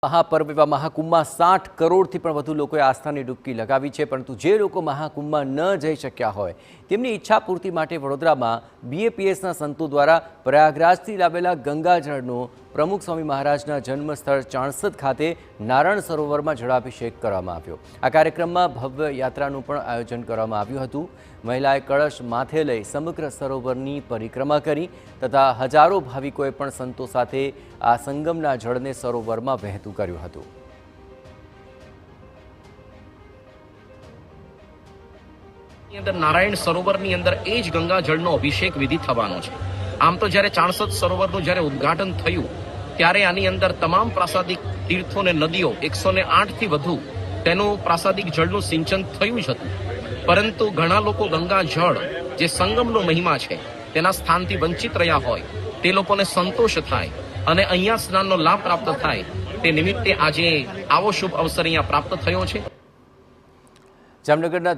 મહાપર્વ એવા મહાકુંભમાં 60 કરોડથી પણ વધુ લોકોએ આસ્થાની ડૂબકી લગાવી છે, પરંતુ જે લોકો મહાકુંભમાં ન જઈ શક્યા હોય તેમની ઈચ્છા પૂર્તિ માટે વડોદરામાં BAPSના સંતો દ્વારા પ્રયાગરાજથી લાવેલા ગંગાજળનો પ્રમુખ સ્વામી મહારાજના જન્મસ્થળ ચાણસદ ખાતે નારાયણ સરોવરમાં જળાભિષેક કરવામાં આવ્યો। આ કાર્યક્રમમાં ભવ્ય યાત્રાનું પણ આયોજન કરવામાં આવ્યું હતું। મહિલાએ કળશ માથે લઈ સમગ્ર સરોવરની પરિક્રમા કરી તથા હજારો ભાવિકોએ પણ સંતો સાથે આ સંગમના જળને સરોવરમાં વહેતું કર્યું હતું। અંદર નારાયણ સરોવરની અંદર એ જ ગંગા જળનો અભિષેક વિધિ થવાનો છે। આમ તો જ્યારે ચાણસદ સરોવરનું જ્યારે ઉદ્ઘાટન થયું ત્યારે આની અંદર તમામ પ્રાસાદિક તીર્થો ને નદીઓ 108 થી વધુ તેનું પ્રાસાદિક જળનું સિંચન થયું જ હતું, પરંતુ ઘણા લોકો ગંગા જળ જે સંગમનો મહિમા છે તેના સ્થાનથી વંચિત રહ્યા હોય તે લોકોને સંતોષ થાય અને અહીંયા સ્નાનનો લાભ પ્રાપ્ત થાય તે નિમિત્તે આજે આવો શુભ અવસર અહીંયા પ્રાપ્ત થયો છે। જામનગરના